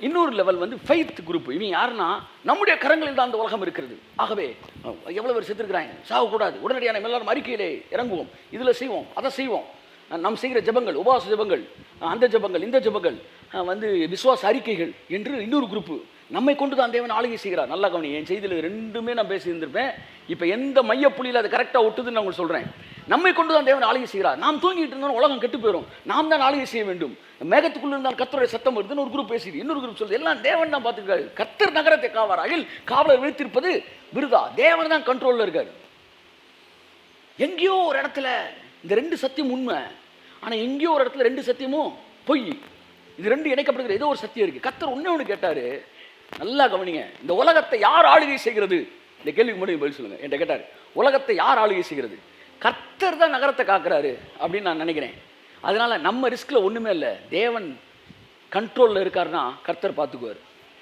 இன்னொரு லெவல் வந்து faith group. இவங்க யாருன்னா, நம்முடைய கரங்களில் தான் அந்த உலகம் இருக்கிறது. ஆகவே எவ்வளோ பேர் செத்துருக்கிறாங்க, சாகக்கூடாது, உடனடியாக நம்ம எல்லாரும் அறிக்கையிலே இறங்குவோம், இதில் செய்வோம், அதை செய்வோம். நாம் செய்கிற ஜபங்கள், உபவாச ஜபங்கள், அந்த ஜபங்கள், இந்த ஜபங்கள் வந்து விசுவாச அறிக்கைகள் என்று இன்னொரு குரூப்பு. நம்மை கொண்டு தான் தேவன் ஆளுகை செய்கிறார். நல்லா கவனி, என் செய்தியில் ரெண்டுமே நான் பேசியிருந்திருப்பேன். இப்போ எந்த மையப்புள்ளியில் அதை கரெக்டாக ஒட்டுதுன்னு நான் உங்களுக்கு சொல்கிறேன். நம்மை கொண்டு தான் தேவன் ஆளுகை செய்கிறார். நாம் தூங்கிட்டு இருந்தோம், உலகம் கெட்டு போயிடும். நாம் தான் ஆளுகை செய்ய வேண்டும். மேகத்துக்குள்ள இருந்தால் கர்த்தருடைய சத்தம் வருதுன்னு ஒரு குரூப் பேசிடு. இன்னொரு குரூப் சொல்லுது, எல்லாம் தேவன் தான் பார்த்துருக்காரு. கர்த்தர் நகரத்தை காவாராயில் காவலர் விழித்திருப்பது விருதா. தேவன் தான் கண்ட்ரோலில் இருக்காரு. எங்கேயோ ஒரு இடத்துல இந்த ரெண்டு சத்தியம் உண்மை, ஆனால் எங்கேயோ ஒரு இடத்துல ரெண்டு சத்தியமும் பொய். இது ரெண்டு இணைக்கப்படுகிற ஏதோ ஒரு சத்தியம் இருக்கு. கர்த்தர் ஒன்று கேட்டாரு, நல்லா கவனிங்க. இந்த உலகத்தை யார் ஆளுகை செய்கிறது? இந்த கேள்விக்கு மட்டும் பதில் சொல்லுங்க. என்கிட்ட கேட்டார், உலகத்தை யார் ஆளுகை செய்கிறது? கர்த்தர் தான் நகரத்தை காக்கிறாரு அப்படின்னு நான் நினைக்கிறேன். அதனால நம்ம ரிஸ்க்ல ஒண்ணுமே இல்லை. தேவன் கண்ட்ரோல்ல இருக்காருன்னா கர்த்தர் பார்த்துக்குவார்.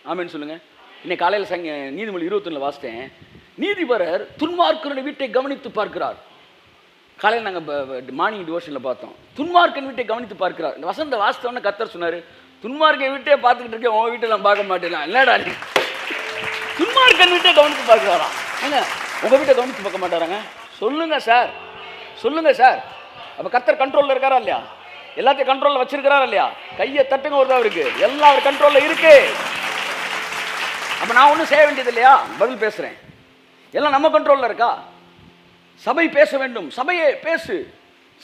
ஆமேன்னு சொல்லுங்க. இன்னைக்கு காலையில் நீதிமொழி 21 வாசித்தேன். நீதிபரர் துன்மார்க்கனுடைய வீட்டை கவனித்து பார்க்கிறார். காலையில் நாங்கள் மார்னிங் டிவோஷனில் பார்த்தோம். துன்மார்க்கன் வீட்டை கவனித்து பார்க்கிறார். இந்த வசந்த வாசித்தவொன்னு கர்த்தர் சொன்னார், துன்மார்க்கன் வீட்டே பார்த்துக்கிட்டு இருக்கேன், உன் வீட்டில் நான் பார்க்க மாட்டேன். இல்லடா, நீ துன்மார்க்கன் வீட்டை கவனித்து பார்க்கிறாராம். ஏங்க உங்கள் வீட்டை கவனித்து பார்க்க மாட்டாராங்க? சொல்லுங்க சார், சொல்லுங்க சார். அப்போ கர்த்தர் கண்ட்ரோலில் இருக்காரா இல்லையா? எல்லாத்தையும் கண்ட்ரோலில் வச்சிருக்கிறாரா இல்லையா? கையை தட்டுங்க ஒரு தான் இருக்கு, எல்லாம் அவர் கண்ட்ரோலில் இருக்கு. அப்போ நான் ஒன்றும் செய்ய வேண்டியது இல்லையா? பதில் பேசுகிறேன். எல்லாம் நம்ம கண்ட்ரோலில் இருக்கா? சபை பேச வேண்டும். சபையே பேசு.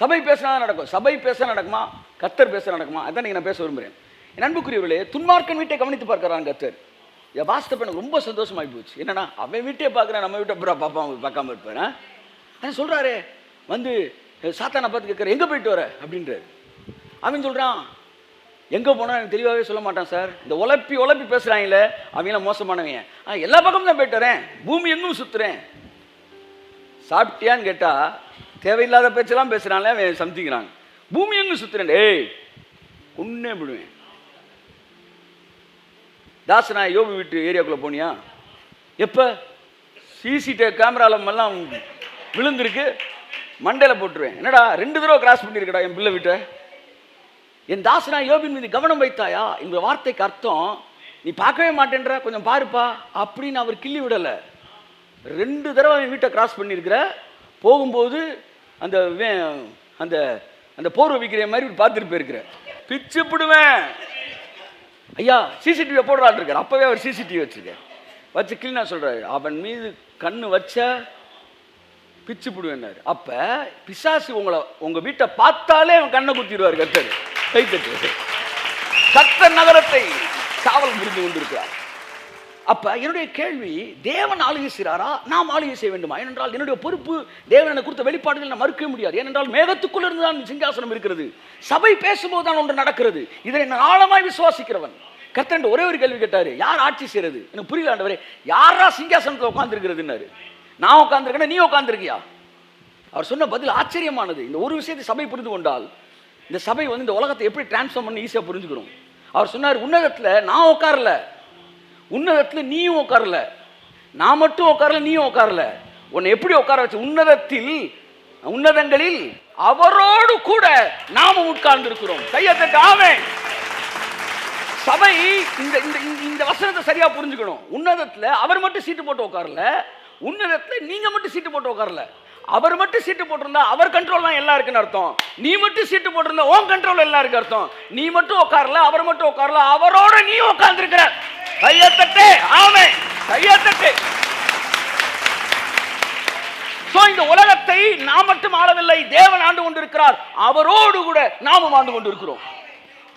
சபை பேசினா நடக்கும். சபை பேச நடக்குமா? கர்த்தர் பேச நடக்குமா? அதான் நீங்கள் நான் பேச விரும்புகிறேன். என் அன்புக்குரியவர்களே, துன்மார்க்கன் வீட்டை கவனித்து பார்க்கிறான் கர்த்தர். என் வாஸ்தப்ப எனக்கு ரொம்ப சந்தோஷமாகி போச்சு. என்னன்னா, அவன் வீட்டே பார்க்குறேன், நம்ம வீட்டை அப்புறம் பார்க்காம இருப்பேன். அது சொல்கிறாரு, வந்து சாத்தானை பார்த்து கேட்குற, எங்கே போயிட்டு வர அப்படின்றாரு. அவன் சொல்கிறான், எங்கே போனால் எனக்கு தெளிவாகவே சொல்ல மாட்டான் சார். இந்த உழப்பி பேசுகிறாங்களே அவங்களாம் மோசமானவங்க. எல்லா பக்கமும் தான் போயிட்டு வரேன், பூமி எங்கும் சுற்றுறேன். சாப்பிட்டியான்னு கேட்டால் தேவையில்லாத பேச்செல்லாம் பேசுகிறாங்களே அவன் சம்திங்கிறாங்க. பூமி எங்கும் சுற்றுறேன். ஏய் ஒன்றே விடுவேன். தாசனா யோபு வீட்டு ஏரியாக்குள்ளே போனியா? எப்போ? சிசிடிவி கேமராவில் எல்லாம் விழுந்திருக்கு, மண்டையில் போட்டுருவேன். என்னடா 2 தடவை கிராஸ் பண்ணியிருக்கடா என் பிள்ளை வீட்டை. என் தாசனா யோபின் மீது கவனம் வைத்தாயா இந்த வார்த்தைக்கு அர்த்தம், நீ பார்க்கவே மாட்டேன்ற, கொஞ்சம் பாருப்பா அப்படின்னு அவர் கிள்ளி விடலை. 2 தடவை என் வீட்டை கிராஸ் பண்ணியிருக்கிற. போகும்போது அந்த அந்த அந்த போர்வை விற்கிற மாதிரி பார்த்துட்டு போயிருக்கிற, பிச்சு பிடுவேன். ஐயா சிசிடிவியை போடுறாள் இருக்கார். அப்போவே அவர் சிசிடிவி வச்சு கிளீனா சொல்கிறாரு, அவன் மீது கண்ணு வச்ச பிச்சு பிடுவேன்னாரு. அப்போ பிசாசு உங்கள் வீட்டை பார்த்தாலே அவன் கண்ணை குத்திடுவார். கர்த்தர் கை தட்டு. கர்த்தர் நகரத்தை காவல் புரிந்து கொண்டிருக்கிறார். அப்போ என்னுடைய கேள்வி, தேவன் ஆளுகை செய்கிறாரா, நாம் ஆளுகை செய்ய வேண்டுமா? ஏனென்றால் என்னுடைய பொறுப்பு, தேவன் எனக்கு கொடுத்த வெளிப்பாடுகள் நான் மறுக்கவே முடியாது. ஏனென்றால் மேகத்துக்குள்ள இருந்து தான் சிங்காசனம் இருக்கிறது. சபை பேசும்போது தான் ஒன்று நடக்கிறது. இதை நான் ஆழமாய் விசுவாசிக்கிறவன். கர்த்தர் ஒரே ஒரு கேள்வி கேட்டாரு, யார் ஆட்சி செய்யறது? எனக்கு புரியல ஆண்டவரே, யாரா சிங்காசனத்தில் உட்கார்ந்துருக்கிறதுன்னாரு. நான் உட்கார்ந்துருக்கேன், நீ உட்கார்ந்துருக்கியா? அவர் சொன்ன பதில் ஆச்சரியமானது. இந்த ஒரு விஷயத்தை சபை புரிந்து கொண்டால் இந்த சபை வந்து இந்த உலகத்தை எப்படி டிரான்ஸ்ஃபார்ம் பண்ணி ஈஸியாக புரிஞ்சுக்கிறோம். அவர் சொன்னார், உன்னதத்தில் நான் உட்காரல, உன்னதத்தில் நீயும் உட்காரல, நான் மட்டும் உட்காரல, நீயும் உட்காரல. உன்னை எப்படி உட்கார வச்சு? உன்னதங்களில் அவரோடு கூட நாமும் உட்கார்ந்து இருக்கிறோம். கையத்தட்டு ஆமென். சபை இந்த வசனத்தை சரியா புரிஞ்சுக்கணும். உன்னதத்துல அவர் மட்டும் சீட்டு போட்டு உட்காரல, உன்னதத்துல நீங்க மட்டும் சீட்டு போட்டு உட்காரல. அவர் மட்டும் சீட்டு போட்டிருந்தா அவர் கண்ட்ரோல் தான் எல்லாம் இருக்குன்னு அர்த்தம். நீ மட்டும் சீட்டு போட்டிருந்தா உன் கண்ட்ரோல் எல்லாம் இருக்கு அர்த்தம். நீ மட்டும் உட்காரல, அவர் மட்டும் உட்காரல, அவரோட நீ உட்கார்ந்து இருக்கிற. கையத்தட்டு ஆமென், கையத்தட்டு. இந்த உலகத்தை நாம் மட்டும் ஆளவில்லை, தேவன் ஆண்டு கொண்டிருக்கிறார். அவரோடு கூட நாமும் ஆண்டு கொண்டிருக்கிறோம்.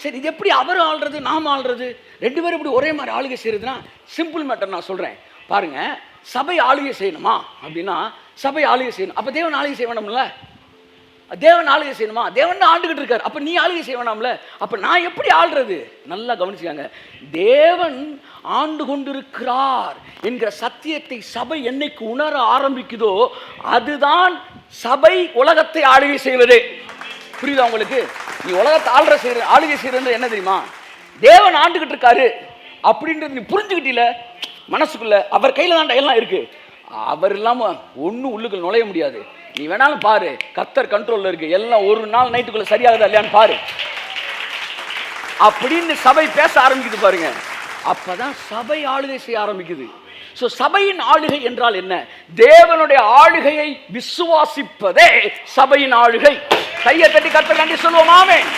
சரி, இது எப்படி அவர் ஆள்றது, நாம் ஆள்றது? 2 பேரும் இப்படி ஒரே மாதிரி ஆளுகை செய்யறதுன்னா சிம்பிள் மேட்டர் நான் சொல்றேன் பாருங்க. சபை ஆளுகை செய்யணுமா அப்படின்னா, சபை ஆளுகை செய்யணும். அப்ப தேவன் ஆளுகை செய்ய வேணும்ல? தேவன் ஆளுகை செய்யணுமா? தேவன் ஆண்டுகிட்டு இருக்காரு, அப்ப நீ ஆளுகை செய்ய வேணாம்ல? அப்ப நான் எப்படி ஆள்றது? நல்லா கவனிச்சுக்காங்க. தேவன் ஆண்டு கொண்டிருக்கிறார் என்கிற சத்தியத்தை சபை என்னைக்கு உணர ஆரம்பிக்குதோ அதுதான் சபை உலகத்தை ஆளுகை செய்வது. புரியுதா உங்களுக்கு? நீ உலகத்தை ஆளுகை செய்யறது என்ன தெரியுமா? தேவன் ஆண்டுகிட்டு இருக்காரு அப்படின்றது நீ புரிஞ்சுக்கிட்டீல மனசுக்குள்ள. அவர் கையில தான் எல்லாம் இருக்கு. அவர் இல்லாம ஒன்னும் உள்ளுக்குள்ள நுழைய முடியாது. நீ வேணாலும் பாரு, கர்த்தர் கண்ட்ரோல்ல இருக்கு. எல்லாம் ஒரு நாள் நைட்டுக்குள்ள சரியாகுதா இல்லையான்னு பாரு அப்படின்னு சபை பேச ஆரம்பிக்குது பாருங்க. அப்பதான் சபை ஆளுகை செய்ய ஆரம்பிக்குது. சோ சபையின் ஆளுகை என்றால் என்ன? தேவனுடைய ஆளுகையை விசுவாசிப்பதே சபையின் ஆளுகை. கையை தட்டி கர்த்தருக்கு நன்றி சொல்வோம். ஆமென்.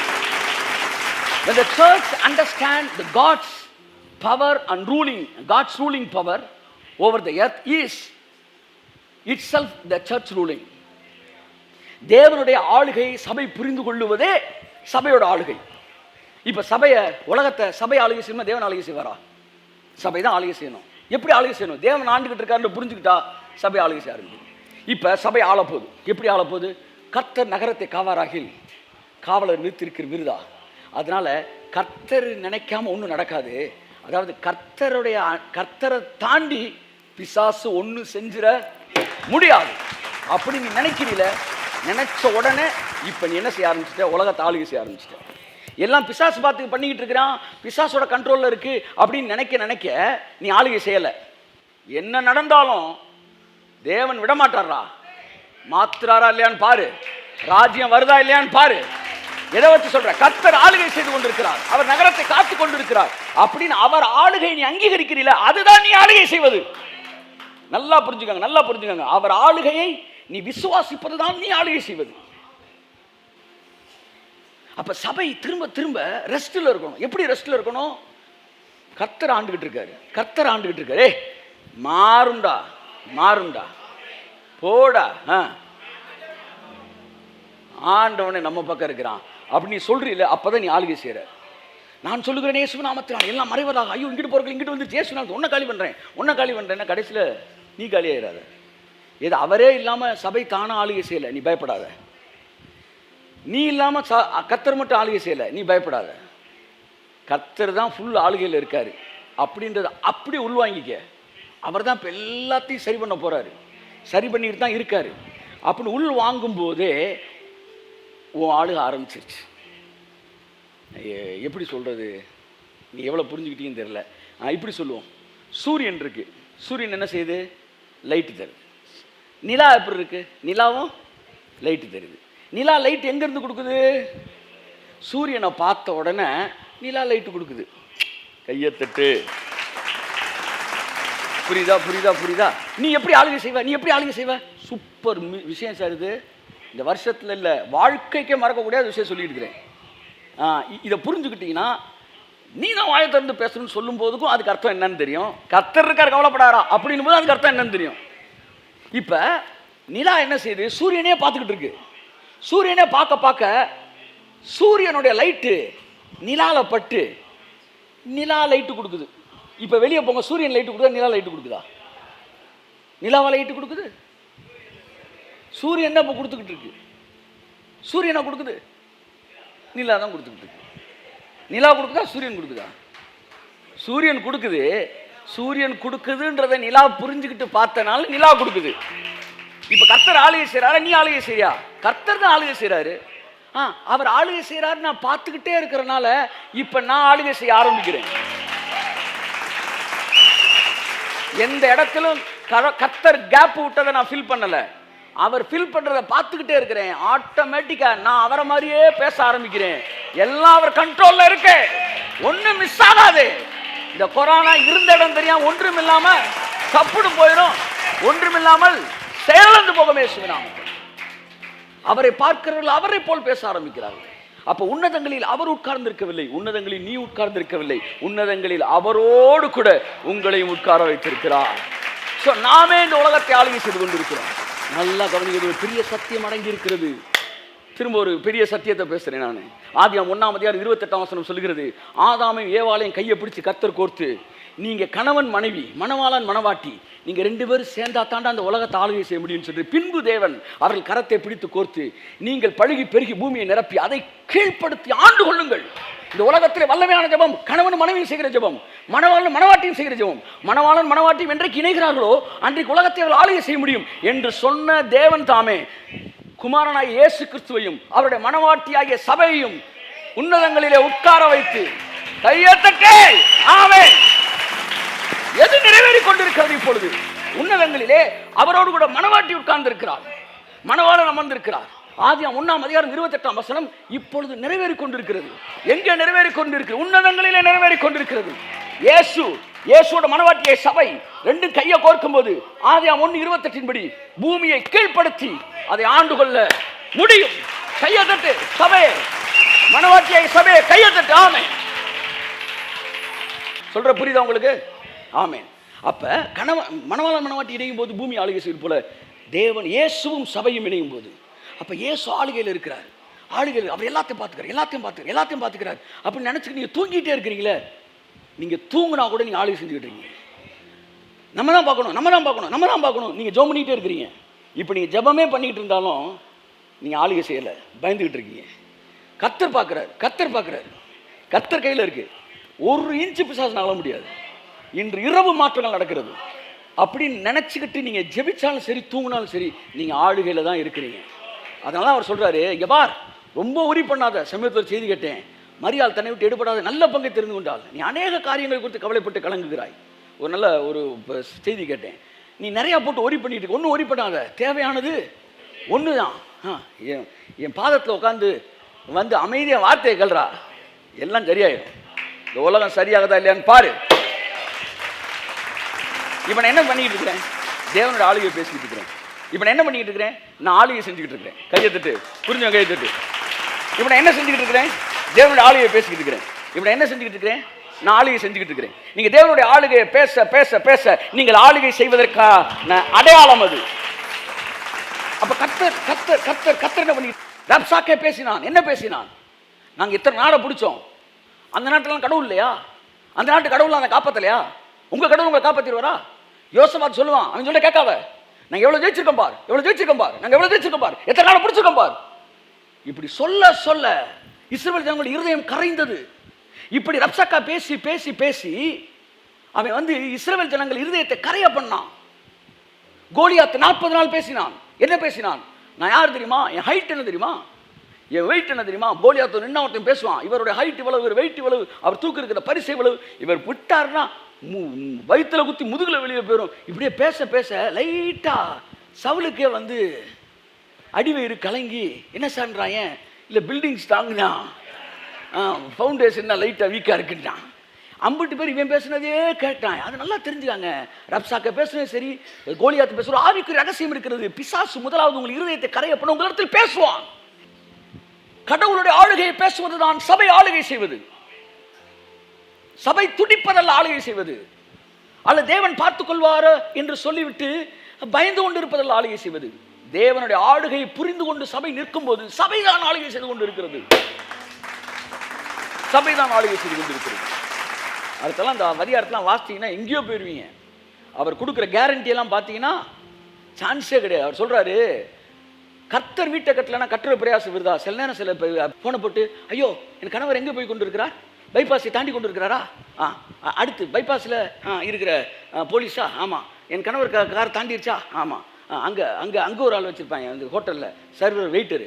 When the church understand the God's power and ruling, God's ruling power over the earth is itself the church ruling. தேவனுடைய ஆளுகை சபை புரிந்து கொள்ளுவதே சபையோட ஆளுகை. இப்ப சபையை, உலகத்தை சபை ஆளுகை செய்யணும், தேவன் ஆளுகை செய்வாரா? சபை தான் ஆளுகை செய்யணும். எப்படி ஆளுகை செய்யணும்? தேவன் ஆண்டுகிட்டு இருக்காருன்னு புரிஞ்சுக்கிட்டா சபை ஆளுகை செய்ய ஆரம்பிக்கும். இப்ப சபை ஆளப்போகுது. எப்படி ஆளப்போகுது? கர்த்தர் நகரத்தை காவாராகில் காவலர் நிறுத்திருக்கிற விருதா. அதனால கர்த்தர் நினைக்காம ஒன்றும் நடக்காது. அதாவது கர்த்தரை தாண்டி பிசாசு ஒன்று செஞ்சிட முடியாது. அப்படி நீ நினைக்கிறீல, நினைச்ச உடனே இப்ப நீ என்ன செய்ய ஆரம்பிச்சிட்ட? உலகத்தை ஆளுகை செய்ய ஆரம்பிச்சிட்ட. எல்லாம் பிசாசு பார்த்து பண்ணிக்கிட்டு இருக்கிறான், பிசாசோட கண்ட்ரோல்ல இருக்கு அப்படின்னு நினைக்க நீ ஆளுகை செய்யல. என்ன நடந்தாலும் தேவன் விட மாட்டாரா? மாத்துறாரா இல்லையான்னு பாரு, ராஜ்யம் வருதா இல்லையான்னு பாரு. எதை வச்சு சொல்ற? கர்த்தர் ஆளுகை செய்து கொண்டிருக்கிறார், அவர் நகரத்தை காத்து கொண்டிருக்கிறார் அப்படின்னு அவர் ஆளுகை நீ அங்கீகரிக்கிறீல, அதுதான் நீ ஆளுகை செய்வது. நல்லா புரிஞ்சுக்கங்க. அவர் ஆளுகையை நீ விசுவாசிப்பதுதான் நீ ஆளுகை செய்வது. அப்ப சபை திரும்ப திரும்ப ரெஸ்ட்ல இருக்கணும். எப்படி ரெஸ்ட்ல இருக்கணும்? கர்த்தர் ஆண்டுகிட்டு இருக்காரு. மாறுண்டா போடா, ஆண்டவனே நம்ம பக்கம் இருக்கிறான் அப்படி நீ சொல்றீல, அப்பதான் நீ ஆளுகை செய்யற. நான் சொல்லுகிறேன் இயேசு நாமத்தினால் எல்லாம் மறைவதாக. ஐயோ இங்கிட்டு போறீங்க, இங்கிட்டு வந்து இயேசு நாமத்தில் உன்னை காலி பண்றேன். கடைசியில நீ காலி ஆயிடாத. ஏது அவரே இல்லாம சபை தானா ஆளுகை செய்யல, நீ பயப்படாத. நீ இல்லாம கர்த்தர் மட்டும் ஆளுகை செய்யல, நீ பயப்படாத. கர்த்தர் தான் ஃபுல் ஆளுகையில் இருக்காரு அப்படின்றத அப்படி உள்வாங்கிக்க. அவர் தான் இப்போ எல்லாத்தையும் சரி பண்ண போறாரு, சரி பண்ணிட்டு தான் இருக்காரு அப்படின்னு உள் வாங்கும் போதே உன் ஆளுக ஆரம்பிச்சிருச்சு. எப்படி சொல்றது, நீ எவ்வளோ புரிஞ்சுக்கிட்டீங்கன்னு தெரியல. இப்படி சொல்லுவோம். சூரியன் இருக்கு, சூரியன் என்ன செய்யுது? லைட்டு தருது. நிலா எப்படி இருக்கு? நிலாவும் லைட்டு தருது. நிலா லைட் எங்கேருந்து கொடுக்குது? சூரியனை பார்த்த உடனே நிலா லைட்டு கொடுக்குது. கையத்தட்டு. புரியுதா? நீ எப்படி ஆளுகை செய்வ? சூப்பர் விஷயம் சார் இது. இந்த வருஷத்துல இல்லை, வாழ்க்கைக்கே மறக்கக்கூடிய விஷயம் சொல்லிட்டு இருக்கிறேன். இதை புரிஞ்சுக்கிட்டீங்கன்னா நீ தான் வாயை திறந்து பேசணும்னு சொல்லும் போதுக்கும் அதுக்கு அர்த்தம் என்னன்னு தெரியும். கர்த்தர் இருக்கார் கவலைப்படாரா அப்படின்னும் போது அதுக்கு அர்த்தம் என்னன்னு தெரியும். இப்ப நிலா என்ன செய்யுது? சூரியனே பார்த்துக்கிட்டு இருக்கு. சூரியனே பார்க்க சூரியனுடைய லைட்டு நிலால பட்டு நிலா லைட்டு கொடுக்குது. இப்ப வெளியே போங்க, சூரியன் லைட்டு கொடுக்குதா நிலா லைட்டு கொடுக்குதா? நிலாவா லைட்டு கொடுக்குது? சூரியன் தான் இப்போ கொடுத்துக்கிட்டு இருக்கு. சூரியனா கொடுக்குது? நிலா தான் கொடுத்துக்கிட்டு இருக்கு. நிலா கொடுக்குதா சூரியன் கொடுக்குதா? சூரியன் கொடுக்குது. சூரியன் கொடுக்குதுன்றதை நிலா புரிஞ்சுக்கிட்டு பார்த்தனால நிலா கொடுக்குது. இப்ப கர்த்தர் ஆளுகை செய்யறாரு, நீ ஆளுகை செய்யா? கர்த்தர் தான் ஆளுகை செய்யறாரு. அவர் ஆளுகை செய்யறாரு, நான் பார்த்துக்கிட்டே இருக்கிறனால இப்ப நான் ஆளுகை செய்ய ஆரம்பிக்கிறேன். எந்த இடத்திலும் கர்த்தர் கேப் விட்டதை நான் ஃபில் பண்ணல, அவர் ஃபில் பண்றதை பார்த்துக்கிட்டே இருக்கிறேன். ஆட்டோமேட்டிக்கா நான் அவரை மாதிரியே பேச ஆரம்பிக்கிறேன். எல்லாம் அவர் கண்ட்ரோல்ல இருக்கு, ஒண்ணும் மிஸ் ஆகாது. இந்த கொரோனா இருந்த இடம் தெரியாம ஒன்றும் இல்லாம சப்புடு போயிடும், ஒன்றும் இல்லாமல் செயலந்து போகமே சுவினாம். அவரை பார்க்கிறவர்கள் அவரை போல் பேச ஆரம்பிக்கிறார்கள். அப்ப உன்னதங்களில் அவர் உட்கார்ந்திருக்கவில்லை, உன்னதங்களில் நீ உட்கார்ந்திருக்கவில்லை, உன்னதங்களில் அவரோடு கூட உங்களையும் உட்கார வைத்திருக்கிறார். நாமே இந்த உலகத்தை ஆளுகை செய்து கொண்டிருக்கிறோம். நல்லா கவனிக்கிறது, ஒரு பெரிய சத்தியம் அடங்கி இருக்கிறது. திரும்ப ஒரு பெரிய சத்தியத்தை பேசுறேன் நான். ஆதியாகமம் 1:28 சொல்லுகிறது, ஆதாமையும் ஏவாளையும் கையை பிடிச்சு கர்த்தர் கோர்த்து, நீங்க கணவன் மனைவி, மணவாளன் மணவாட்டி, நீங்க 2 பேரும் சேர்ந்தா தாண்டா அந்த உலகத்தை ஆளுகை செய்ய முடியும்னு சொல்லி, பின்பு தேவன் அவர்கள் கரத்தை பிடித்து கோர்த்து, நீங்கள் பழுகி பெருகி பூமியை நிரப்பி அதை கீழ்ப்படுத்தி ஆண்டு கொள்ளுங்கள். இந்த உலகத்தில் வல்லமையான ஜெபம் கணவன் மனைவியும் செய்கிற ஜெபம், மணவாளன் மணவாட்டியும் செய்கிற ஜெபம். மணவாளன் மணவாட்டியும் என்றைக்கு இணைகிறார்களோ அன்றைக்கு உலகத்தை அவர்கள் ஆளுகை செய்ய முடியும் என்று சொன்ன தேவன் தாமே குமாரனாகிய இயேசு கிறிஸ்துவையும் அவருடைய மணவாட்டியாகிய சபையையும் உன்னதங்களிலே உட்கார வைத்து கையத்தட்டே ஆமென். எது நிறைவேறிக் கொண்டிருக்கிறது? இப்பொழுது உன்னதங்களிலே அவரோடு கூட மணவாட்டி உட்கார்ந்து இருக்கிறார், மணவாளன் அமர்ந்திருக்கிறார். ஆதியாகமம் 1:28 இப்பொழுது நிறைவேறிக் கொண்டிருக்கிறது. எங்கே நிறைவேறிக் கொண்டிருக்கிறது? உன்னதங்களிலே நிறைவேறிக் கொண்டிருக்கிறது. இயேசுவோட மனவாட்டியை சபை ரெண்டும் கையை கோர்க்கும் போது ஆதியாகமம் 1:28 படி பூமியை கீழ்ப்படுத்தி அதை ஆண்டு கொள்ள முடியும். கையை தட்டு சபையே, மனவாட்டியை சபையை கையை தட்டு. ஆமென். சொல்ற புரியுதா உங்களுக்கு? ஆமென். அப்ப மணவாளன் மனவாட்டி இணையும் போது பூமி ஆளுகை செய்வது போல தேவன் இயேசுவும் சபையும் இணையும் போது, அப்ப இயேசு ஆளுகையில் இருக்கிறார். ஆளுகையில் அவர் எல்லாத்தையும் பார்த்துக்கிறார் அப்படின்னு நினைச்சுட்டு நீங்க தூங்கிட்டே இருக்கிறீங்களே, நீங்க தூங்குனா கூட நீங்க ஆளுகை செஞ்சுக்கிட்டு இருக்கீங்க. நம்ம தான் பார்க்கணும். நீங்க ஜெபம் பண்ணிட்டே இருக்கிறீங்க. இப்ப நீங்க ஜெபமே பண்ணிட்டு இருந்தாலும் நீங்க ஆளுகை செய்யல, பயந்துகிட்டு இருக்கீங்க. கர்த்தர் பார்க்கிறார். கர்த்தர் கையில இருக்கு. 1 இன்ச்சு பிசாசு நகல முடியாது. இன்று இரவு மாற்றங்கள் நடக்கிறது அப்படின்னு நினைச்சுக்கிட்டு நீங்க ஜெபிச்சாலும் சரி, தூங்கினாலும் சரி, நீங்க ஆளுகையில தான் இருக்கிறீங்க. அதனால அவர் சொல்றாரு, இங்க பார், ரொம்ப உரி பண்ணாத. சமீபத்தில் செய்தி கேட்டேன், மரியாள் தன்னை விட்டு எடுபடாத நல்ல பங்கை தெரிந்து கொண்டால் நீ அநேக காரியங்கள் குறித்து கவலைப்பட்டு கலங்குகிறாய். ஒரு நல்ல ஒரு செய்தி கேட்டேன். நீ நிறைய போட்டு ஒரி பண்ணிட்டு ஒன்றும் ஒரி பண்ணாத, தேவையானது ஒன்று தான். என் பாதத்தில் உட்காந்து வந்து அமைதியாக வார்த்தையை கல்றா, எல்லாம் சரியாயிடும். இந்த உலகம் சரியாகதா இல்லையான்னு பாரு. இப்போ நான் என்ன பண்ணிக்கிட்டு இருக்கிறேன்? தேவனோட ஆளுகையை பேசிக்கிட்டு இருக்கிறேன். இப்போ நான் என்ன பண்ணிக்கிட்டு இருக்கிறேன்? நான் ஆளுகை செஞ்சுக்கிட்டு இருக்கிறேன். கையை தட்டு, புரிஞ்சவங்க கையை தட்டு. இப்போ நான் என்ன செஞ்சுக்கிட்டு இருக்கிறேன்? தேவனோட ஆளுகையை பேசிக்கிட்டு இருக்கிறேன். இப்போ நான் என்ன செஞ்சுக்கிட்டு இருக்கிறேன்? நான் ஆளுகை செஞ்சுக்கிட்டு இருக்கிறேன். நீங்க தேவனுடைய ஆளுகையை பேச பேச பேச நீங்கள் ஆளுகை செய்வதற்கான அடையாளம் அது. அப்ப கர்த்தர் என்ன பண்ணி ரப்சாக்கே பேசினான். என்ன பேசினான்? நாங்க இத்தனை நாடை பிடிச்சோம், அந்த நாட்டிலாம் கடவுள் இல்லையா? அந்த நாட்டு கடவுள் அதை காப்பாத்தலையா? உங்க கடவுள் உங்களை காப்பாத்திடுவாரா? யோசபாத் சொல்லுவான், அவன் சொல்ல கேட்காத, நாங்க எவ்வளவு ஜெயிச்சிருக்கோம் பார், நாங்க எவ்வளவு ஜெயிச்சிருக்கோம் பார், எத்தனை நாளை பிடிச்சிருக்கோம் பார். இப்படி சொல்ல சொல்ல இஸ்ரவேல் ஜனங்களுடைய இருதயம் கரைந்தது. இப்படி ரப்சாக்கா பேசி பேசி பேசி அவன் வந்து இஸ்ரவேல் ஜனங்கள் இருதயத்தை கரைய பண்ணான். கோலியாத் 40 நாள் பேசினான். என்ன பேசினான்? நான் யார் தெரியுமா? என் ஹைட் என்ன தெரியுமா? என் வெயிட் என்ன தெரியுமா? கோலியாத் நின்று ஒருத்தன் பேசுவான், இவருடைய ஹைட் இவ்வளவு, இவர் வெயிட் இவ்வளவு, அவர் தூக்கு இருக்கிற பரிசு இவ்வளவு, இவர் விட்டார்னா வயிற்றுல குத்தி முதுகுல வெளியே போயிடும். இப்படியே பேச பேச லைட்டா சவுலுக்கே வந்து அடிவயிறு கலங்கி, என்ன சான்றான்? ஏன் இல்லை பில்டிங் ஸ்ட்ராங்னா ஃபவுண்டேஷன் லைட்டாக வீக்காக இருக்குன்றான். 50 பேர் இவன் பேசுனதே கேட்டான். அது நல்லா தெரிஞ்சுக்காங்க. ரப்சாக்க பேசுனது சரி, கோலியாத்து பேசுற ஆவிக்கு ரகசியம் இருக்கிறது. பிசாசு முதலாவது உங்கள் இருதயத்தை கரைய பண்ண உங்கள் இடத்தில் பேசுவான். கடவுளுடைய ஆளுகையை பேசுவது தான் சபை ஆளுகை செய்வது. சபை துடிப்பதல்ல ஆளுகை செய்வது. அல்ல தேவன் பார்த்துக் கொள்வார் என்று சொல்லிவிட்டு பயந்து கொண்டு இருப்பதல்ல ஆளுகை செய்வது. தேவனுடைய ஆளுகையை புரிந்து கொண்டு சபை நிற்கும் போது சபைதான் ஆளுகை செய்து கொண்டு இருக்கிறது. சபைதான் ஆளுகை செய்து கொண்டு இருக்கிறது. அடுத்தெல்லாம் இந்த வரியாரத்தெல்லாம் வாசித்தீங்கன்னா எங்கேயோ போயிருவீங்க. அவர் கொடுக்குற கேரண்டி எல்லாம் பார்த்தீங்கன்னா சான்ஸே கிடையாது. அவர் சொல்றாரு, கர்த்தர் வீட்டை கட்டலைன்னா கட்டுற பிரயாசம் வருதா? சில நேரம் சில போனை போட்டு, ஐயோ என் கணவர் எங்கே போய் கொண்டு இருக்கிறார்? பைபாஸை தாண்டி கொண்டு இருக்கிறாரா? அடுத்து பைபாஸில் இருக்கிற போலீஸா? ஆமாம். என் கணவர் கார் தாண்டிடுச்சா? ஆமாம். அங்கே ஒரு ஆள் வச்சுருப்பாங்க அந்த ஹோட்டலில், சர்வர் வெயிட்டரு.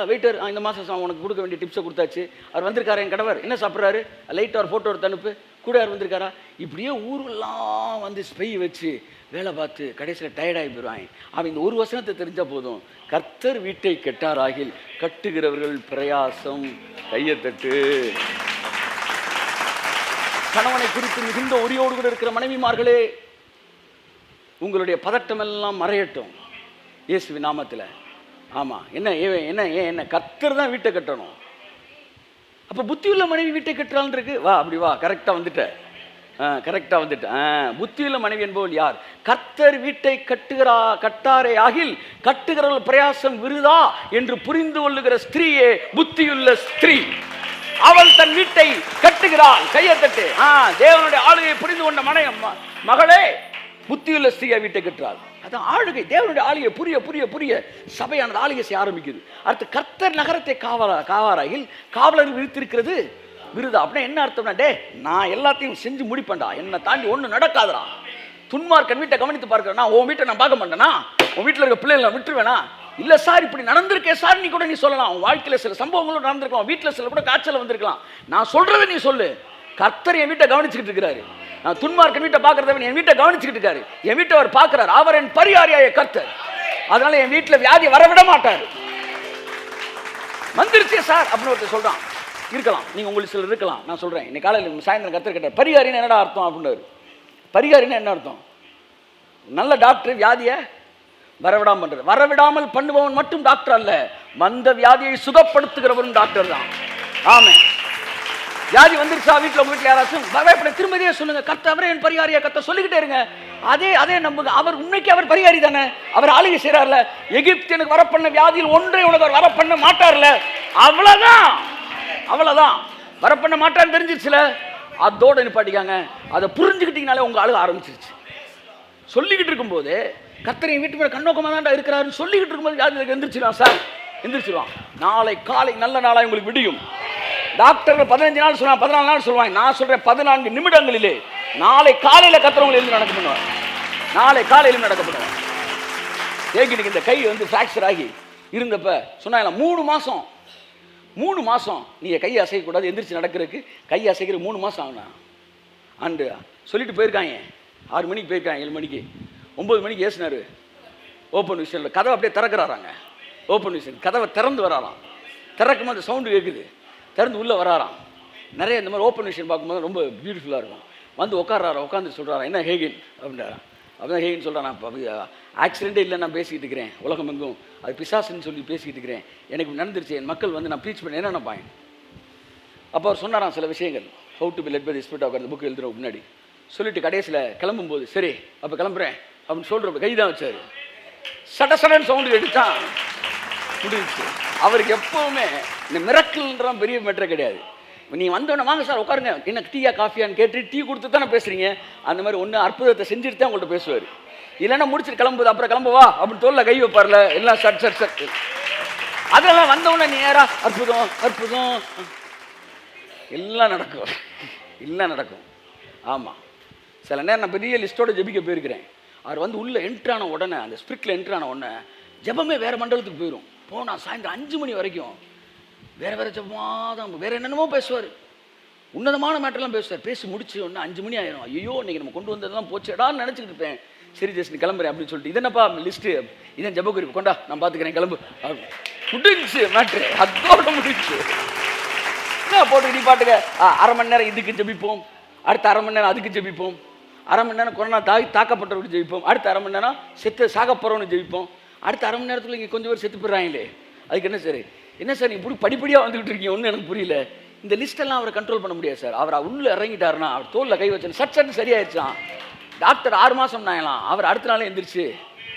வெயிட்டர், இந்த மாதம் உனக்கு கொடுக்க வேண்டிய டிப்ஸை கொடுத்தாச்சு. அவர் வந்திருக்காரு, என் கணவர் என்ன சாப்பிட்றாரு, லைட்டாக ஒரு ஃபோட்டோ எடுத்து அனுப்பு, கூட யார் வந்திருக்காரா? இப்படியே ஊரெல்லாம் வந்து ஸ்பை வச்சு வேலை பார்த்து கடைசியில் டயர்டாகி போயிடுவாங்க. அவன் இந்த ஒரு வசனத்தை தெரிஞ்சால் போதும், கர்த்தர் வீட்டை கெட்டாராகில் கட்டுகிறவர்கள் பிரயாசம். கையத்தட்டு. கணவனை குறித்து மிகுந்த உரியோடு கூட இருக்கிற மனைவிமார்களே, உங்களுடைய பதட்டம் எல்லாம் மறையட்டும் இயேசுவின் நாமத்தில். ஆமாம். என்ன கர்த்தர் தான் வீட்டை கட்டணும். அப்போ புத்தியுள்ள மனைவி வீட்டை கட்டுறான்னு இருக்கு. வா அப்படி வா, கரெக்டாக வந்துட்டேன். புத்தியுள்ள மனைவி என்பவள் யார்? கர்த்தர் வீட்டை கட்டாரே ஆகில் கட்டுகிறவர்கள் பிரயாசம் விருதா என்று புரிந்து கொள்ளுகிற ஸ்திரீயே புத்தியுள்ள ஸ்திரீ. அவள் தன் வீட்டை கட்டுகிறாள். கையத்தட்டு. தேவனுடைய ஆளுகையை புரிந்து கொண்ட மகளே, புத்தியுள்ள ஸ்திரீயா வீட்டை கட்டுறாள். அதான் ஆளுகை. தேவனுடைய ஆளுகை புரிய புரிய புரிய சபையானது ஆளுகை செய்ய ஆரம்பிக்குது. அடுத்து கர்த்தர் நகரத்தை காவாராயில் காவலர் விரித்திருக்கிறது விருதா. அப்படின்னா என்ன அர்த்தம்னா, டே நான் எல்லாத்தையும் செஞ்சு முடிப்பேன்டா, என்னை தாண்டி ஒன்றும் நடக்காதுடா. துன்மார்க்கன் வீட்டை கவனித்து பார்க்கிறேன்னா உன் வீட்டை நான் பார்க்க மாட்டேனா? உன் வீட்டில் இருக்க பிள்ளைகளை விட்டுருவேனா? இல்லை சார் இப்படி நடந்திருக்கே சார் நீ கூட நீ சொல்லலாம். உன் வாழ்க்கையில் சில சம்பவங்களும் நடந்திருக்கலாம், வீட்டில் சில கூட காய்ச்சல் வந்திருக்கலாம். நான் சொல்றதை நீ சொல்லு. கர்த்தர் என் வீட்டை கவனிச்சுக்கிட்டு இருக்கிறாரு. நான் துன்மார்க்கன் வீட்டை பார்க்கறத என் வீட்டை கவனிச்சுக்கிட்டு இருக்காரு. என் வீட்டை அவர் பார்க்கிறார். அவர் என் பரிகாரியாய கர்த்தர். அதனால என் வீட்டில் வியாதி வரவிட மாட்டார். வந்துருச்சே சார் அப்படின்னு ஒருத்தர் சொல்றான். இருக்கலாம், நீங்கள் உங்களுக்கு சிலர் இருக்கலாம். நான் சொல்கிறேன், இன்னைக்கு காலையில் சாயந்தரம் கத்தர் கேட்டார், பரிகாரின்னு என்னடா அர்த்தம் அப்படின்னாரு. பரிகாரின்னு என்ன அர்த்தம்? நல்ல டாக்டர் வியாதியை வரவிடாமல் பண்ணுறது. வரவிடாமல் பண்ணுபவன் மட்டும் டாக்டர் அல்ல, வந்த வியாதியை சுகப்படுத்துகிறவரும் டாக்டர் தான். ஆமென். வியாதி வந்துருச்சா வீட்டில், உங்கள் வீட்டில் யாராச்சும் பயப்பட திரும்பதியே சொல்லுங்க, கர்த்தரே என் பரிகாரியா, கர்த்தர் சொல்லிக்கிட்டே இருங்க. அதே நம்புங்க. அவர் உன்னைக்கு அவர் பரிகாரி தானே, அவர் ஆளுகை செய்கிறார்ல. எகிப்து எனக்கு வர பண்ண வியாதியில் ஒன்றை உனக்கு அவர் வர பண்ண மாட்டார்ல, அவ்வளோதான். வர பண்ண மாட்டான்னு தெரிஞ்சிருச்சுல, அதோட நிப்பாட்டிக்காங்க. அதை புரிஞ்சுக்கிட்டீங்கனாலே உங்கள் ஆளுக ஆரம்பிச்சிருச்சு. சொல்லிக்கிட்டு இருக்கும்போது கர்த்தர் என் வீட்டு மேலே கண்ணோக்கமாக தான்டா இருக்கிறாருன்னு சொல்லிக்கிட்டு இருக்கும்போது வியாதி எந்திரிச்சிருவான் சார், எந்திரிச்சிருவான். நாளை காலை நல்ல நாளாக உங்களுக்கு விடியும். டாக்டர்கள் 15 நாள் சொல்லுவாங்க, 14 நாள் சொல்லுவாங்க. நான் சொல்கிறேன் 14 நிமிடங்களிலே நாளை காலையில் கர்த்தர் எழுந்து நடக்க பண்ணுவார். நாளை காலையிலும் நடக்க பண்ணுவார். ஏகினுக்கு இந்த கை ஃப்ராக்சர் ஆகி இருந்தப்ப சொன்னாங்க 3 மாதம் நீங்கள் கையை அசைக்கக்கூடாது, எந்திரிச்சு நடக்கிறதுக்கு கை அசைக்கிற 3 மாதம் ஆகுனா அண்டு சொல்லிட்டு போயிருக்காங்க. 6 மணிக்கு போயிருக்காங்க, 7 மணிக்கு 9 மணிக்கு ஏசினார். ஓப்பன் விஷயத்தில் கதவை அப்படியே திறக்கிறாராங்க. ஓப்பன் விஷயம் கதவை திறந்து வராராம். திறக்கும் போது சவுண்டு கேட்குது, திறந்து உள்ளே வராராம். நிறைய இந்த மாதிரி ஓப்பன் விஷயம் பார்க்கும்போது ரொம்ப பியூட்டிஃபுல்லாக இருக்கும். வந்து உட்காராரா, உட்காந்து சொல்கிறாரா, என்ன ஹேகின் அப்படின்றாரா. அப்படிதான் ஹேகின் சொல்கிறான், நான் ஆக்சிடென்ட்டே இல்லை, நான் பேசிக்கிட்டு இருக்கிறேன், உலகம் எங்கும் அது பிசாசுன்னு சொல்லி பேசிக்கிட்டு இருக்கிறேன், எனக்கு நடந்துருச்சு, என் மக்கள் நான் ப்ரீச் பண்ண என்னென்ன பாயிண்ட். அப்போ அவர் சொன்னாராம் சில விஷயங்கள், how to be led by the spirit of God, அந்த புக் எழுதுகிற முன்னாடி சொல்லிட்டு கடைசியில் கிளம்பும்போது சரி அப்போ கிளம்புறேன் அப்படின்னு சொல்கிறப்ப கை தான் வச்சார். சடசடன் சவுண்டு எடுத்தான், முடிஞ்சிச்சு. அவருக்கு எப்போவுமே இந்த மிரக்கல்ன்ற பெரிய மேட்டரே கிடையாது. நீ வந்தோடனே வாங்க சார் உட்காருங்க, என்ன டீயா காஃபியான்னு கேட்டு டீ கொடுத்து தானே பேசுகிறீங்க, அந்த மாதிரி ஒன்று அற்புதத்தை செஞ்சுட்டு தான் உங்கள்கிட்ட பேசுவார். இல்லைன்னா முடிச்சுட்டு கிளம்புது, அப்புறம் கிளம்புவா அப்படின்னு தோல்ல கை வைப்பார்ல, எல்லாம் சட் அதெல்லாம் வந்தவுடனே நேராக அற்புதம் எல்லாம் நடக்கும். ஆமாம், சில நேரம் நான் பெரிய லிஸ்ட்டோட ஜெபிக்க போயிருக்கிறேன். அவர் உள்ளே என்ட்ரான உடனே, அந்த ஸ்பிரிட்டில் என்ட்ரான உடனே ஜெபமே வேறு மண்டலத்துக்கு போயிடும். போனால் சாயந்தரம் 5 மணி வரைக்கும் வேறு ஜெபமாக தான், வேறு என்னென்னமோ பேசுவார், உன்னதமான மேட்டர்லாம் பேசுவார். பேசி முடிச்சு ஒன்று 5 மணி ஆயிரும். ஐயோ இன்றைக்கி நம்ம கொண்டு வந்ததெல்லாம் போச்சுடான்னு நினச்சிக்கிட்டு இருப்பேன். சரி ஜெஸ்ட் கிளம்புறேன் அப்படின்னு சொல்லிட்டு, இதென்னப்பா லிஸ்ட்டு, இதன் ஜெப குறிப்பு கொண்டா, நான் பார்த்துக்கிறேன், கிளம்பு முடிஞ்சு மேட்ரு, அதோட முடிஞ்சு. என்ன போட்டு நீ பாட்டுக்க, அரை மணி நேரம் இதுக்கு ஜெபிப்போம், அடுத்த அரை மணி நேரம் அதுக்கு ஜெபிப்போம், அரை மணி நேரம் கொரோனா தாக்கப்பட்டவருக்கு ஜெபிப்போம், அடுத்த அரை மணி நேரம் சாக போகிறவனு ஜெபிப்போம், அடுத்த அரை மணி நேரத்தில் இங்கே கொஞ்சம் பேர் செத்து போயிடுறாங்களே, அதுக்கு என்ன சார் இப்படி படிப்படியாக வந்துக்கிட்டு இருக்கீங்க, ஒன்றும் எனக்கு புரியல. இந்த லிஸ்ட்டெல்லாம் அவரை கண்ட்ரோல் பண்ண முடியாது சார். அவர் உள்ளே இறங்கிட்டாருன்னா, அவர் தோலில் கை வச்சு சட்டு சரியாயிடுச்சான். டாக்டர் 6 மாதம் நாயலாம், அவர் அடுத்த நாளே எந்திரிச்சு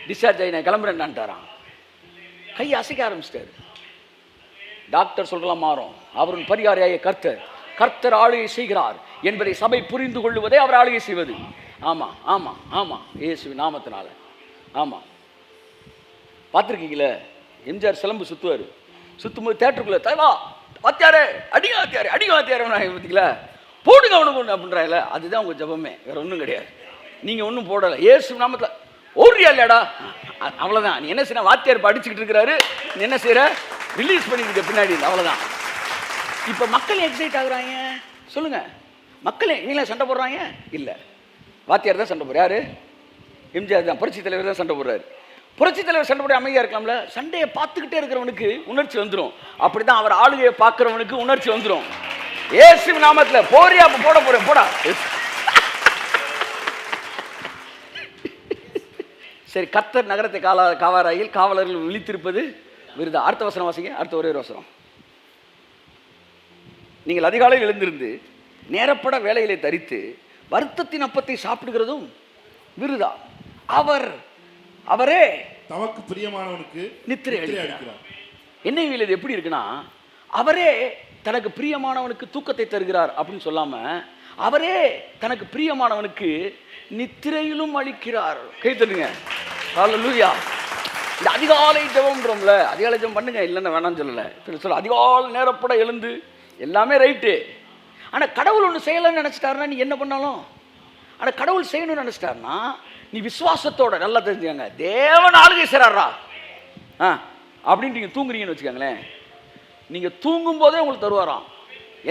டிஸ்சார்ஜ் ஆகி நான் கிளம்புறேன்னான்ட்டாரான். கை அசைக்க ஆரம்பிச்சிட்டாரு. டாக்டர் சொல்றலாம் மாறும், அவரின் பரிகாரியாய கர்த்தர் ஆளுகை செய்கிறார் என்பதை சபை புரிந்து கொள்வதே அவர் ஆளுகை செய்வது. ஆமாம் இயேசுவின் நாமத்தினால. ஆமாம், பார்த்துருக்கீங்களே, எம்ஜிஆர் சிலம்பு சுத்தும்போது தேட்டருக்குள்ள தலைவா வாத்தியாரே அடிங்க வாத்தியாரே பார்த்தீங்களா, போடுங்க அவனுக்கு அப்படின்றாங்கள, அதுதான் உங்கள் ஜபமே, வேற ஒன்றும் கிடையாது. நீங்கள் ஒன்றும் போடலை, இயேசு நாமத்தில் ஓடுறியா இல்லையாடா, அவ்வளோதான். நீ என்ன செய்ய, வாத்தியார் படிச்சுக்கிட்டு இருக்கிறாரு, நீ என்ன செய்கிற, ரிலீஸ் பண்ணிட்டு பின்னாடி, அவ்வளோதான். இப்போ மக்கள் எக்ஸைட் ஆகுறாங்க, சொல்லுங்க, மக்களே நீங்களே சண்டை போடுறாங்க இல்லை, வாத்தியார் தான் சண்டை போடுறாரு. யாரு? எம்ஜிஆர் தான், புரட்சி தலைவர் தான் சண்டை போடுறாரு. புரட்சி தலைவர் சண்டை போட அமைதியாக இருக்கலாம்ல. சண்டையை பார்த்துக்கிட்டே இருக்கிறவனுக்கு உணர்ச்சி வந்துடும். அப்படிதான் அவர் ஆளுகையை பார்க்குறவனுக்கு உணர்ச்சி வந்துடும். இயேசு நாமத்தில் போறியா, போட போறேன் போடா. சரி, கர்த்தர் நகரத்தை காவாராயில் காவலர்கள் விழித்திருப்பது விருதா. அடுத்த வசனம் வாசிங்க, அடுத்த ஒரே வசனம். நீங்கள் அதிகாலையில் எழுந்திருந்து நேரப்பட வேலையிலே தரித்து வருத்தத்தின் அப்பத்தை சாப்பிடுகிறதும் விருதா. அவரே தமக்கு பிரியமானவனுக்கு நித்திரை அளிக்கிறார். NIV இது எப்படி இருக்குன்னா, அவரே தனக்கு பிரியமானவனுக்கு தூக்கத்தை தருகிறார் அப்படின்னு சொல்லாம, அவரே தனக்கு பிரியமானவனுக்கு நித்திரையிலும் அளிக்கிறார். கை தட்டுங்க, ஹல்லேலூயா. இந்த அதிகாலை ஜெபம்ன்றோம்ல, அதிகாலை ஜெபம் பண்ணுங்க, இல்லைன்னு வேணாம்னு சொல்லலை. சொல்ல அதிகாலை நேரப்பட எழுந்து எல்லாமே ரைட்டு. ஆனால் கடவுள் ஒன்று செய்யலைன்னு நினச்சிட்டாருன்னா நீ என்ன பண்ணாலும், ஆனால் கடவுள் செய்யணும்னு நினச்சிட்டாருன்னா நீ விசுவாசத்தோட, நல்லா தெரிஞ்சுக்கங்க, தேவன் ஆளுகை செய்றாரா அப்படின்ட்டு நீங்கள் தூங்குறீங்கன்னு வச்சுக்கோங்களேன், நீங்கள் தூங்கும் போதே உங்களுக்கு தருவாராம்.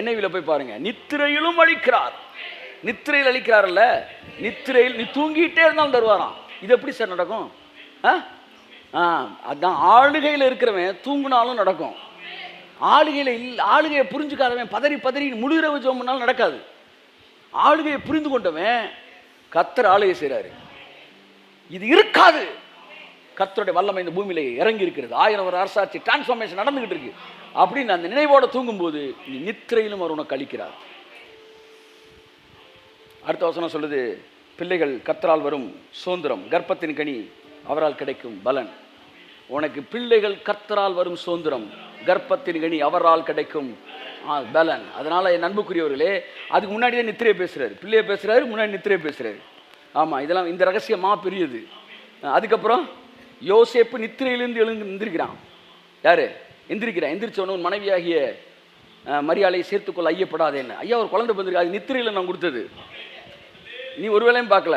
NIV போய் பாருங்க, நித்திரையிலும் அளிக்கிறார். நித்திரையில் அளிக்கிறார்ல, நித்திரையில் நீ தூங்கிட்டே இருந்தாலும் தருவாராம். இது எப்படி சார் நடக்கும்? அதான் ஆளுகையில் இருக்கிறவன் தூங்கினாலும் நடக்கும். ஆளுகையை புரிஞ்சுக்காதவன் பதறி பதறி முழுரவு ஜெபம் பண்ணாலும் நடக்காது. ஆளுகையை புரிந்து கொண்டவன் கர்த்தர் ஆளுகை செய்கிறாரு. இது இருக்காது. கர்த்தருடைய வல்லமை இந்த பூமியில இறங்கி இருக்கிறது. 1000 வருட அரசாட்சி டிரான்ஸ்ஃபார்மேஷன் நடந்துகிட்டு இருக்கு அப்படின்னு அந்த நினைவோட தூங்கும்போது நீ நித்திரையிலும் அவர் உனக்கு அளிக்கிறார். அடுத்த வசனம் சொல்லுது, பிள்ளைகள் கர்த்தரால் வரும் சுதந்திரம், கர்ப்பத்தின் கனி அவரால் கிடைக்கும் பலன். உனக்கு பிள்ளைகள் கர்த்தரால் வரும் சுதந்திரம், கர்ப்பத்தின் கனி அவரால் கிடைக்கும் பலன். அதனால என் அன்புக்குரியவர்களே, அதுக்கு முன்னாடி தான் நித்திரையை பேசுறாரு, பிள்ளையை பேசுறாரு, முன்னாடி நித்திரையை பேசுறாரு. ஆமா, இதெல்லாம் இந்த ரகசியமா பெரியது. அதுக்கப்புறம் யோசேப்பு நித்திரையிலிருந்து எந்திரிக்கிறான். யாரு எந்திரிக்கிறான்? எந்திரிச்சவனு மனைவியாகிய மரியாதை சேர்த்துக்கொள்ள ஐயப்படாதேன்னு. ஐயா ஒரு குழந்தை வந்திருக்கு, அது நித்திரையில் நான் கொடுத்தது, நீ ஒரு வேளையும் பார்க்கல.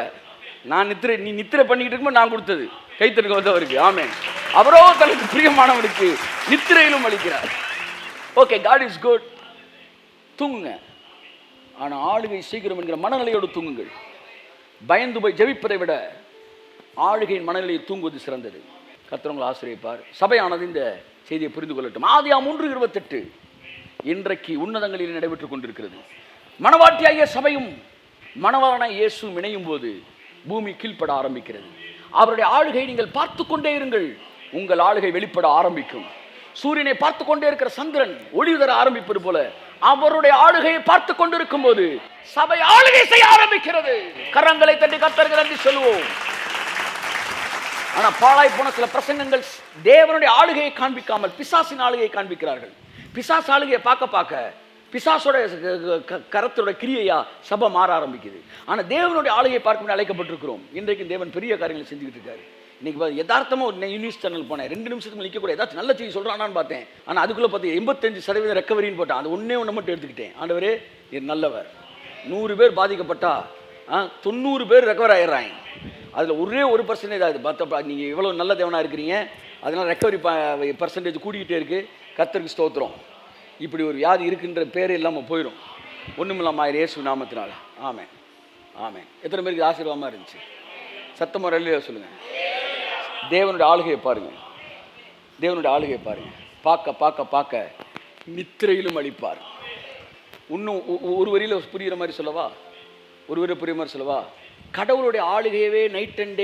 நீ நித்திரை பண்ணிக்கிட்டு இருக்கும்போது நான் கொடுத்தது. கைத்தனுக்கு வந்தவருக்கு ஆமென். அவரோ தனக்கு பிரியமானவருக்கு நித்திரையிலும் அளிக்கிறார். Okay, God is good. தூங்குங்க, ஆனா ஆளுகை சீக்கிரம் என்கிற மனநிலையோடு தூங்குங்கள். பயந்து போய் ஜெபிப்பதை விட ஆளுகையின் மனநிலையை தூங்குவது சிறந்தது. கர்த்தர் உங்களை ஆசீர்வதிப்பார். சபையானது இந்த செய்தியை புரிந்து கொள்ளட்டும். ஆதியாகமம் 3:28 இன்றைக்கு உன்னதங்களில் நடைபெற்றுக் கொண்டிருக்கிறது. மணவாட்டியாகிய சபையும் மணவாளனாய் இயேசுவும் இணையும் போது பூமி கீழ்ப்பட ஆரம்பிக்கிறது. அவருடைய ஆளுகை நீங்கள் பார்த்து கொண்டே இருங்கள், உங்கள் ஆளுகை வெளிப்பட ஆரம்பிக்கும். சூரியனை பார்த்து கொண்டே இருக்கிற சந்திரன் ஒளி தர ஆரம்பிப்பது போல அவருடைய ஆளுகையை பார்த்து கொண்டிருக்கும் போது சபை ஆளுகை செய்ய ஆரம்பிக்கிறது. கரங்களை தட்டி கர்த்தருக்கு நன்றி சொல்லுவோம். ஆனா பாழாய் போன சில பிரசங்கங்கள் தேவனுடைய ஆளுகையை காண்பிக்காமல் பிசாசின் ஆளுகையை காண்பிக்கிறார்கள். பிசாசு ஆளுகையை பார்க்க பிசாசோட கரத்தோட கிரியையா சபை மாற ஆரம்பிக்குது. ஆனா தேவனுடைய ஆளுகையை பார்க்க அழைக்கப்பட்டிருக்கிறோம். இன்றைக்கு தேவன் பெரிய காரியங்களை செஞ்சுக்கிட்டு இருக்காரு. இன்னைக்கு யதார்த்தமா ஒரு நியூஸ் சேனல் போனேன், 2 நிமிஷத்துக்கு நிற்கக்கூட ஏதாச்சும் நல்ல செய்தி சொல்றானான்னு பார்த்தேன். ஆனா அதுக்குள்ள பார்த்து 85% ரெக்கவரின்னு போட்டான். அது ஒன்னே ஒன்று மட்டும் எடுத்துக்கிட்டேன். ஆண்டவரே இது நல்லவர். 100 பேர் பாதிக்கப்பட்டா 90 பேர் ரெக்கவர் ஆயிடுறாங்க. அதில் ஒரே 1% ஆகுது. பார்த்தப்ப நீங்கள் இவ்வளோ நல்ல தேவனாக இருக்கிறீங்க, அதனால் ரெக்கவரி பர்சன்டேஜ் கூடிக்கிட்டே இருக்குது. கர்த்தருக்கு ஸ்தோத்திரம். இப்படி ஒரு வியாதி இருக்குன்ற பேரே இல்லாமல் போயிடும். ஒன்றுமில்லாமல் ஆயிரம் இயேசு நாமத்தினால. ஆமென் ஆமென். எத்தனை பேருக்கு ஆசீர்வாதமாக இருந்துச்சு? சத்தமாக ரெல்லையா சொல்லுங்கள். தேவனுடைய ஆளுகையை பாருங்கள், தேவனுடைய ஆளுகையை பாருங்கள். பார்க்க பார்க்க பார்க்க நித்திரையிலும் அளிப்பார். இன்னும் ஒரு வரியில் புரிகிற மாதிரி சொல்லவா? ஒரு வரி புரியுற மாதிரி சொல்லவா? கடவுளுடைய ஆளுகையவே நைட் அண்ட்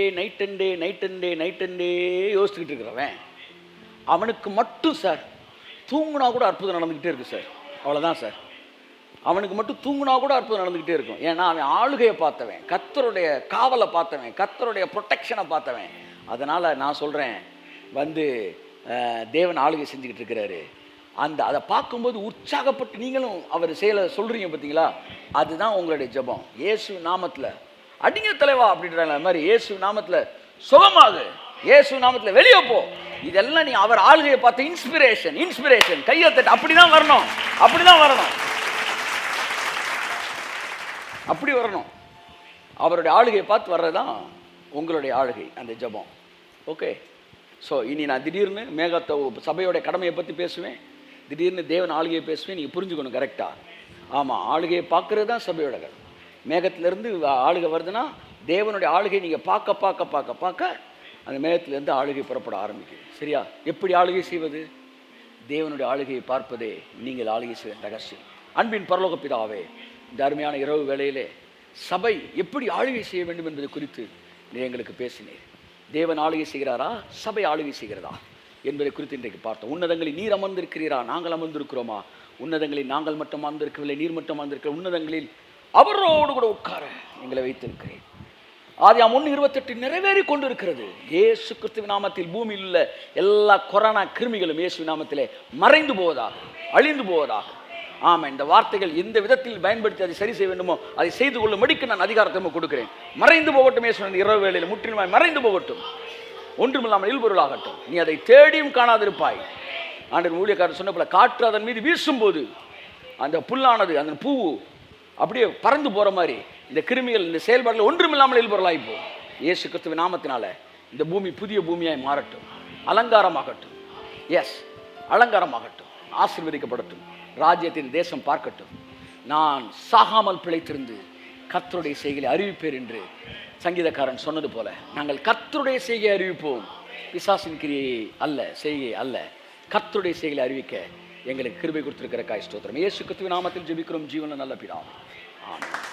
டே யோசிச்சுக்கிட்டு இருக்கிறவன் அவனுக்கு மட்டும் சார் தூங்குனா கூட அற்புதம் நடந்துக்கிட்டே இருக்கு சார். அவ்வளோதான் சார். அவனுக்கு மட்டும் தூங்குனா கூட அற்புதம் நடந்துக்கிட்டே இருக்கும். ஏன்னா அவன் ஆளுகையை பார்த்தவன், கர்த்தருடைய காவலை பார்த்தவன், கர்த்தருடைய ப்ரொடெக்ஷனை பார்த்தவன். அதனால் நான் சொல்கிறேன், தேவன் ஆளுகை செஞ்சுக்கிட்டு இருக்கிறாரு. அதை பார்க்கும்போது உற்சாகப்பட்டு நீங்களும் அவர் செயலை சொல்கிறீங்க பார்த்தீங்களா? அதுதான் உங்களுடைய ஜெபம். இயேசு நாமத்தில் அடிங்க தலைவா அப்படின்றாங்க மாதிரி, இயேசு நாமத்தில் சுகமாகு, இயேசு நாமத்தில் வெளியே போ. இதெல்லாம் நீ அவர் ஆளுகையை பார்த்து இன்ஸ்பிரேஷன் கையை தட்டு. அப்படிதான் வரணும், அப்படிதான் வரணும், அப்படி வரணும். அவருடைய ஆளுகையை பார்த்து வர்றதுதான் உங்களுடைய ஆளுகை, அந்த ஜெபம். ஓகே. ஸோ இனி நான் திடீர்னு மேகத்தை சபையோட கடமையை பற்றி பேசுவேன், திடீர்னு தேவன் ஆளுகையை பேசுவேன். நீங்கள் புரிஞ்சுக்கணும் கரெக்டாக. ஆமாம், ஆளுகையை பார்க்கறது தான் சபையோட கடமை. மேகத்திலேருந்து ஆளுகை வருதுன்னா தேவனுடைய ஆளுகை நீங்கள் பார்க்க அந்த மேகத்திலேருந்து ஆளுகை புறப்பட ஆரம்பிக்குது. சரியா? எப்படி ஆளுகை செய்வது? தேவனுடைய ஆளுகையை பார்ப்பதே நீங்கள் ஆளுகை செய்ய ரகசியம். அன்பின் பரலோக பிதாவே, இந்த அருமையான இரவு வேளையிலே சபை எப்படி ஆளுகை செய்ய வேண்டும் என்பது குறித்து நீ எங்களுக்கு பேசினீர். தேவன் ஆளுகை செய்கிறாரா, சபை ஆளுகை செய்கிறதா என்பதை குறித்து இன்றைக்கு பார்த்தோம். உன்னதங்களில் நீர் அமர்ந்திருக்கிறீரா, நாங்கள் அமர்ந்திருக்கிறோமா? உன்னதங்களில் நாங்கள் மட்டும் அமர்ந்திருக்கவில்லை, நீர் மட்டும் அமர்ந்திருக்கிற. உன்னதங்களில் அவரோடு கூட உட்கார எங்களை வைத்திருக்கிறேன். ஆதியாகமம் 1:28 நிறைவேறி கொண்டு இருக்கிறது. இயேசு கிறிஸ்துவின் நாமத்தில் பூமியில் உள்ள எல்லா கொரோனா கிருமிகளும் இயேசு நாமத்திலே மறைந்து போவதாக, அழிந்து போவதாக. ஆமாம், இந்த வார்த்தைகள் எந்த விதத்தில் பயன்படுத்தி அதை சரி செய்ய வேண்டுமோ அதை செய்து கொள்ளும்படிக்கு நான் அதிகாரத்தை கொடுக்கிறேன். மறைந்து போகட்டும் இயேசு, இரவு வேளையில் முற்றிலுமாய் மறைந்து போகட்டும், ஒன்றுமில்லாமல் இல்பொருளாகட்டும். நீ அதை தேடியும் காணாதிருப்பாய். ஆண்டவர் ஊழியக்காரர் சொன்ன போல, காற்று அதன் மீது வீசும்போது அந்த புல்லானது, அந்த பூ அப்படியே பறந்து போகிற மாதிரி இந்த கிருமிகள், இந்த செயல்பாடுகள் ஒன்றுமில்லாமல் இல்பொருளாகி போகும். இயேசு கிறிஸ்துவின் நாமத்தினால இந்த பூமி புதிய பூமியாய் மாறட்டும், அலங்காரமாகட்டும். எஸ், அலங்காரமாகட்டும், ஆசீர்வதிக்கப்படட்டும், ராஜ்யத்தின் தேசம் பார்க்கட்டும். நான் சாகாமல் பிழைத்திருந்து கர்த்தருடைய செய்கையை அறிவிப்பேன் என்று சங்கீதக்காரன் சொன்னது போல நாங்கள் கர்த்தருடைய செய்கையை அறிவிப்போம். பிசாசின் கிரியை அல்ல, செய்கை அல்ல, கர்த்தருடைய செய்கையை அறிவிக்க எங்களுக்கு கிருபை கொடுத்திருக்கிற காய் ஸ்தோத்திரம். இயேசு கிறிஸ்துவின் நாமத்தில் ஜெபிக்கிறோம் ஜீவன நல்ல பிதாவே. ஆமென்.